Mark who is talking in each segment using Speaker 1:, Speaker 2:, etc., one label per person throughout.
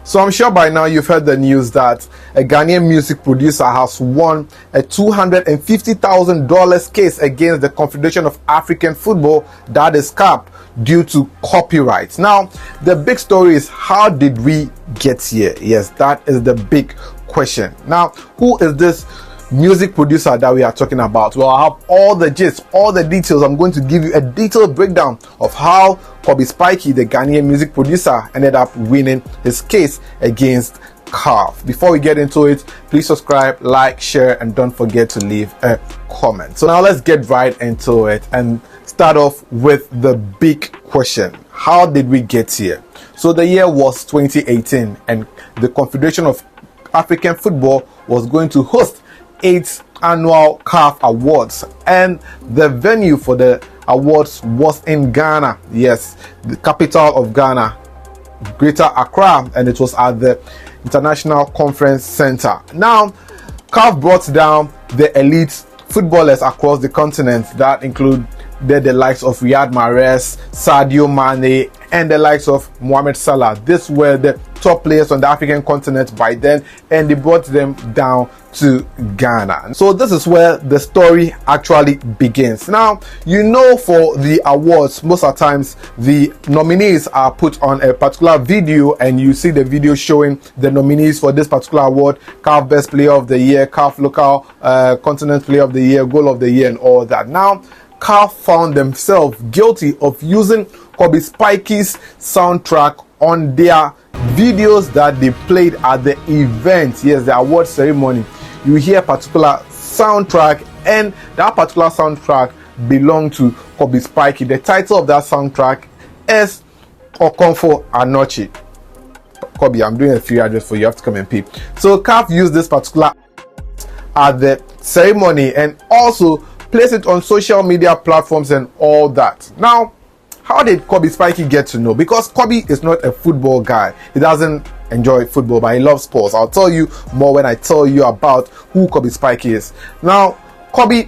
Speaker 1: So I'm sure by now you've heard the news that a Ghanaian music producer has won a $250,000 case against the Confederation of African Football, that is CAF, due to copyright. Now, the big story is, how did we get here? Yes, that is the big question. Now, who is this music producer that we are talking about? Well, I have all the gist, all the details. I'm going to give you a detailed breakdown of how Spiky, the Ghanaian music producer, ended up winning his case against CAF. Before we get into it, please subscribe, like, share, and don't forget to leave a comment. So now let's get right into it and start off with the big question. How did we get here? So the year was 2018 and the Confederation of African Football was going to host 8th annual CAF Awards, and the venue for the awards was in Ghana. Yes, the capital of Ghana, Greater Accra, and it was at the International Conference Center. Now, CAF brought down the elite footballers across the continent that include the likes of Riyad Mahrez, Sadio Mane, and the likes of Mohamed Salah. These were the top players on the African continent by then, and they brought them down to Ghana. So this is where the story actually begins. Now, you know, for the awards, most of the times the nominees are put on a particular video, and you see the video showing the nominees for this particular award: CAF Best Player of the Year, CAF Local Continent Player of the Year, Goal of the Year, and all that. Now, CAF found themselves guilty of using Spiky's soundtrack on their videos that they played at the event. Yes, the award ceremony. You hear a particular soundtrack, and that particular soundtrack belonged to Spiky. The title of that soundtrack is Okonfo Anochi. Kobe, I'm doing a free address for you. You have to come and peep. So CAF used this particular at the ceremony and also place it on social media platforms and all that. Now, how did Spiky get to know? Because Kobe is not a football guy. He doesn't enjoy football, but he loves sports. I'll tell you more when I tell you about who Spiky is. Now, Kobe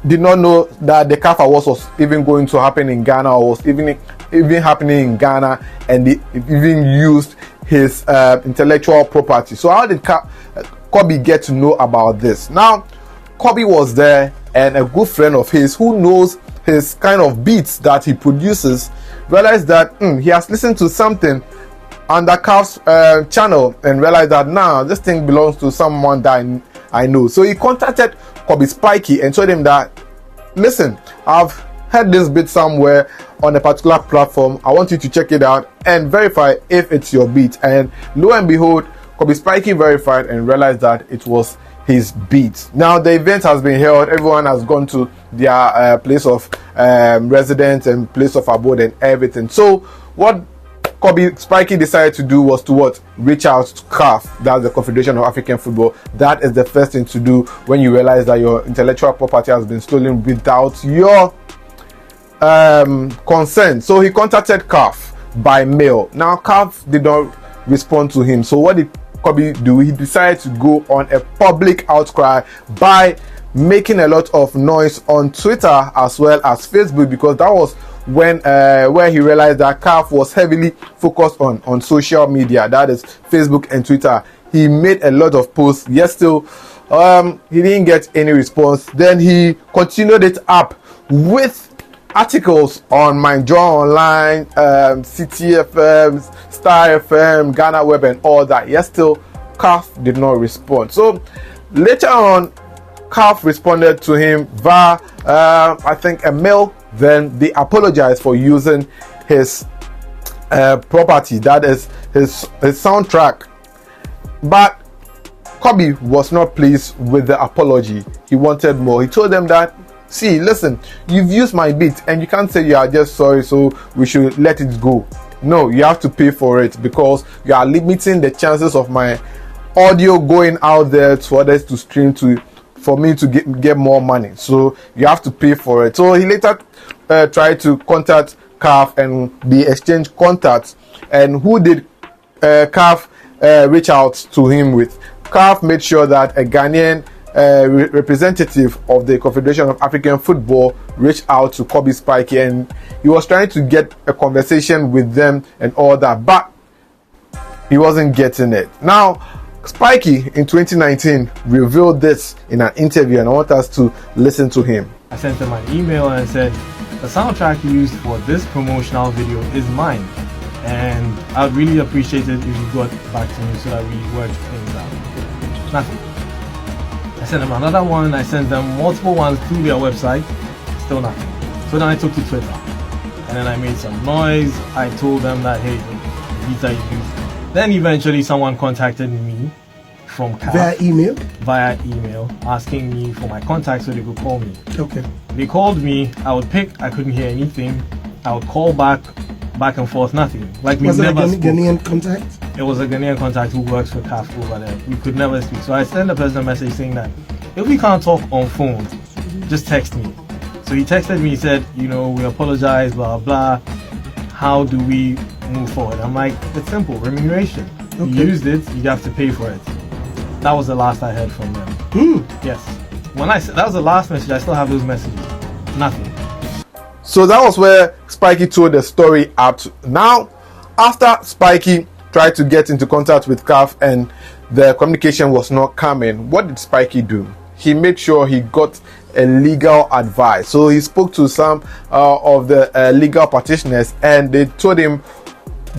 Speaker 1: did not know that the CAF Awards was even going to happen in Ghana, or was even happening in Ghana, and they even used his intellectual property. So how did Kobe get to know about this? Now, Kobe was there, and a good friend of his who knows his kind of beats that he produces realized that he has listened to something on the CAF's channel and realized that now this thing belongs to someone that I know. So he contacted Spiky and told him that, listen, I've heard this beat somewhere on a particular platform. I want you to check it out and verify if it's your beat. And lo and behold, Spiky verified and realized that it was his beat. Now the event has been held. Everyone has gone to their place of residence and place of abode and everything. So what Spiky decided to do was to reach out to CAF, that's the Confederation of African Football. That is the first thing to do when you realize that your intellectual property has been stolen without your consent. So he contacted CAF by mail. Now CAF did not respond to him. So what did Kobe do? He decided to go on a public outcry by making a lot of noise on Twitter as well as Facebook, because that was when where he realized that CAF was heavily focused on social media, that is Facebook and Twitter. He made a lot of posts, yet still he didn't get any response. Then he continued it up with articles on My Joy Online, City FM, Star FM, Ghana Web, and all that. Yet still, CAF did not respond. So later on, CAF responded to him via, I think, a mail. Then they apologized for using his property, that is his soundtrack. But Kobe was not pleased with the apology. He wanted more. He told them that, see, listen, you've used my beat and you can't say you are just sorry, so we should let it go. No, you have to pay for it, because you are limiting the chances of my audio going out there to others to stream for me to get more money. So you have to pay for it. So he later tried to contact CAF and they exchanged contacts. And who did CAF reach out to him with? CAF made sure that a Ghanaian representative of the Confederation of African Football reached out to Spiky, and he was trying to get a conversation with them and all that, but he wasn't getting it. Now, Spiky in 2019 revealed this in an interview, and I want us to listen to him.
Speaker 2: I sent him an email and said, the soundtrack used for this promotional video is mine, and I'd really appreciate it if you got back to me so that we worked things out. Nothing. I sent them another one, I sent them multiple ones through their website, still nothing. So then I took to Twitter, and then I made some noise. I told them that, hey, these are you. Then eventually someone contacted me from CAF via email asking me for my contact so they could call me.
Speaker 3: Okay.
Speaker 2: They called me, I would pick, I couldn't hear anything. I would call back and forth, nothing. Like we
Speaker 3: was
Speaker 2: never
Speaker 3: it a Ghanaian contact?
Speaker 2: It was a Ghanaian contact who works for CAF over there. We could never speak. So I sent the person a message saying that if we can't talk on phone, just text me. So he texted me, he said, you know, we apologize, blah, blah. How do we move forward? I'm like, it's simple, remuneration. Okay. You used it, you have to pay for it. That was the last I heard from them. Yes. When I said that was the last message, I still have those messages. Nothing.
Speaker 1: So that was where Spiky told the story up to. Now, after Spiky tried to get into contact with CAF and the communication was not coming, what did Spiky do? He made sure he got a legal advice. So he spoke to some of the legal practitioners, and they told him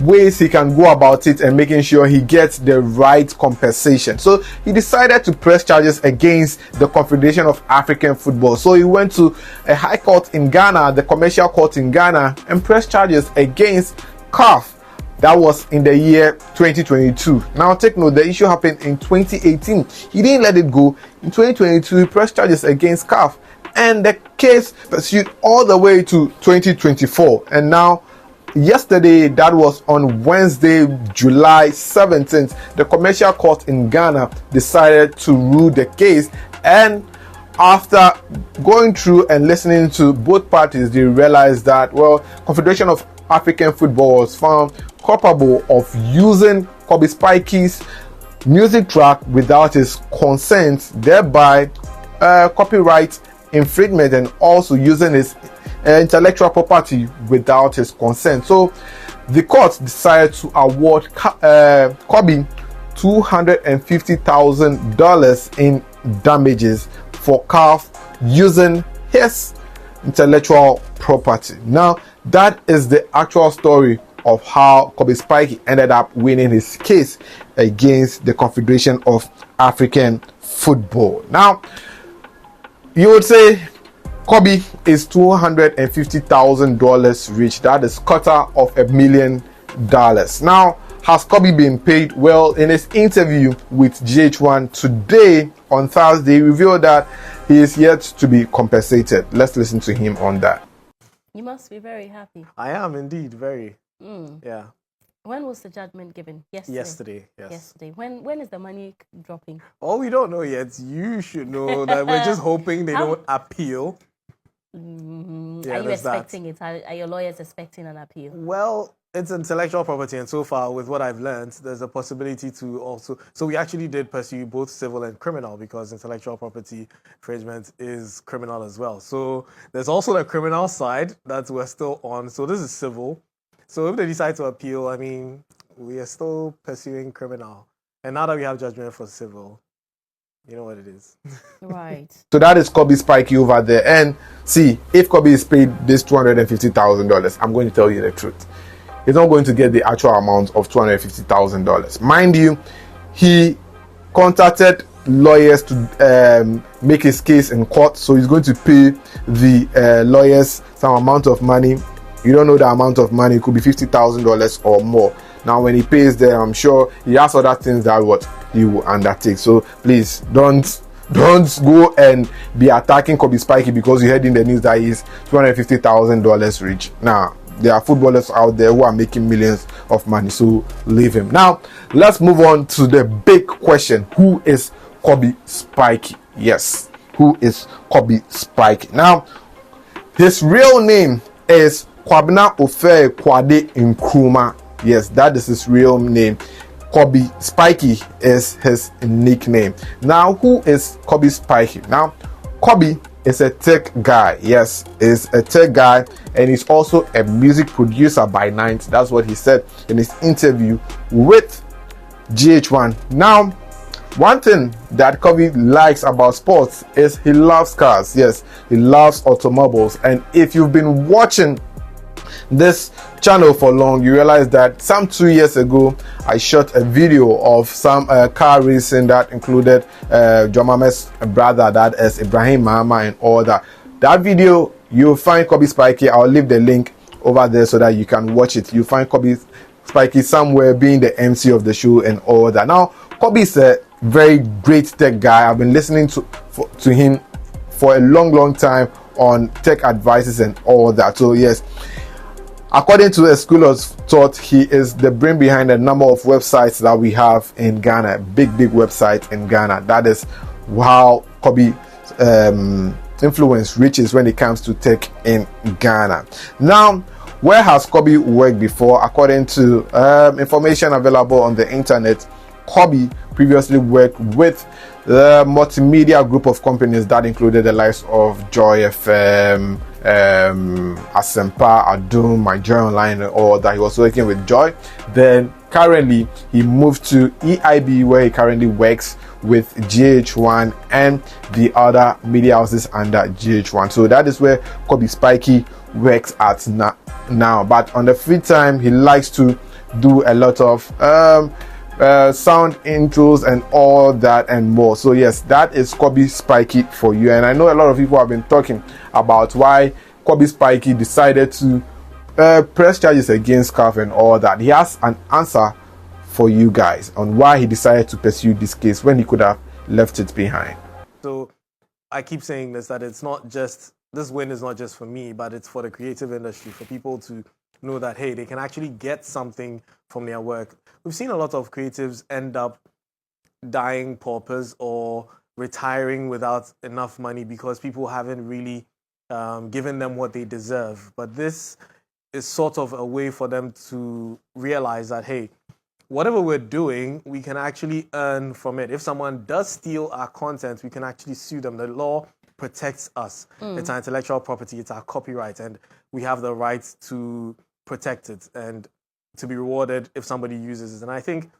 Speaker 1: ways he can go about it and making sure he gets the right compensation. So he decided to press charges against the Confederation of African Football. So he went to a high court in Ghana, the commercial court in Ghana, and pressed charges against CAF. That was in the year 2022. Now take note, the issue happened in 2018. He didn't let it go. In 2022, he pressed charges against CAF, and the case pursued all the way to 2024. And now, yesterday, that was on Wednesday, July 17th, the commercial court in Ghana decided to rule the case. And after going through and listening to both parties, they realized that, well, Confederation of African Football was found culpable of using Kobe Spiky's music track without his consent, thereby copyright infringement, and also using his intellectual property without his consent. So the court decided to award Kobe $250,000 in damages for CAF using his intellectual property. Now, that is the actual story of how Kobe Spiky ended up winning his case against the Confederation of African Football. Now, you would say Kobe is $250,000 rich. That is $250,000. Now, has Kobe been paid? Well, in his interview with GH1 today on Thursday, he revealed that he is yet to be compensated. Let's listen to him on that.
Speaker 4: You must be very happy.
Speaker 2: I am indeed very. Yeah.
Speaker 4: When was the judgment given?
Speaker 2: Yesterday. Yes.
Speaker 4: Yesterday. When is the money dropping?
Speaker 2: Oh, we don't know yet. You should know that we're just hoping they don't appeal.
Speaker 4: Are you expecting it? Are your lawyers expecting an appeal?
Speaker 2: Well, it's intellectual property, and so far, with what I've learned, there's a possibility to also... So we actually did pursue both civil and criminal, because intellectual property infringement is criminal as well. So there's also the criminal side that we're still on. So this is civil. So if they decide to appeal, I mean, we are still pursuing criminal. And now that we have judgment for civil, you know what it is.
Speaker 4: Right.
Speaker 1: So that is Kobe Spiky over there. And see, if Kobe is paid this $250,000, I'm going to tell you the truth. He's not going to get the actual amount of $250,000. Mind you, he contacted lawyers to make his case in court. So he's going to pay the lawyers some amount of money. You don't know the amount of money. It could be $50,000 or more. Now, when he pays them, I'm sure he has other things that what he will undertake. So please don't go and be attacking Kobe Spiky because you heard in the news that he's $250,000 rich. Now, there are footballers out there who are making millions of money. So leave him. Now, let's move on to the big question. Who is Kobe Spiky? Yes, who is Kobe Spiky? Now, his real name is Kwabena Ofe Kwade Nkrumah. Yes, that is his real name. Kobe Spiky is his nickname. Now, who is Kobe Spiky? Now, Kobe is a tech guy. Yes, is a tech guy, and he's also a music producer by night. That's what he said in his interview with GH1. Now, one thing that Kobe likes about sports is he loves cars. Yes, he loves automobiles. And if you've been watching this channel for long, you realize that some 2 years ago I shot a video of some car racing that included John Mame's brother, that is Ibrahim Mahama, and all that. That video, you'll find Kobe Spiky. I'll leave the link over there so that you can watch it. You'll find Kobe Spiky somewhere being the MC of the show and all that. Now, Kobe is a very great tech guy. I've been listening to him for a long time on tech advices and all that. So yes, according to a school of thought, he is the brain behind a number of websites that we have in Ghana, big websites in Ghana. That is how Kobe influence reaches when it comes to tech in Ghana. Now, where has Kobe worked before? According to information available on the internet, Kobe previously worked with the multimedia group of companies that included the likes of Joy FM, Asempa, Adum, My Joy Online, and all that. He was working with Joy. Then currently he moved to EIB, where he currently works with GH1 and the other media houses under GH1. So that is where Kobe Spiky works at now. But on the free time, he likes to do a lot of sound intros and all that and more. So yes, that is Kobe Spiky for you. And I know a lot of people have been talking about why Kobe Spiky decided to press charges against CAF and all that. He has an answer for you guys on why he decided to pursue this case when he could have left it behind.
Speaker 2: So I keep saying this, that it's not just, this win is not just for me, but it's for the creative industry, for people to know that, hey, they can actually get something from their work. We've seen a lot of creatives end up dying paupers or retiring without enough money because people haven't really given them what they deserve. But this is sort of a way for them to realize that, hey, whatever we're doing, we can actually earn from it. If someone does steal our content, we can actually sue them. The law protects us. It's our intellectual property, it's our copyright, and we have the right to protect it and to be rewarded if somebody uses it. And I think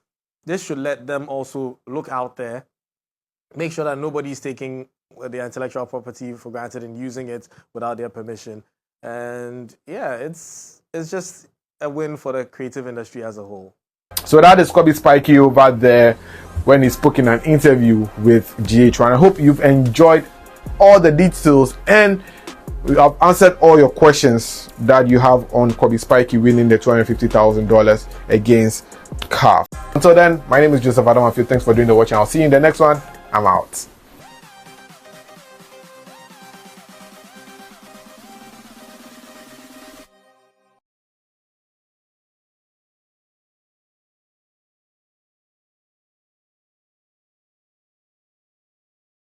Speaker 2: this should let them also look out there, make sure that nobody's taking their intellectual property for granted and using it without their permission. And yeah, it's just a win for the creative industry as a whole.
Speaker 1: So that is Kobe Spiky over there when he spoke in an interview with GH1. I hope you've enjoyed all the details and we have answered all your questions that you have on Kobe Spiky winning the $250,000 against CAF. Until then, my name is Joseph Adam. Thanks for doing the watching. I'll see you in the next one. I'm out.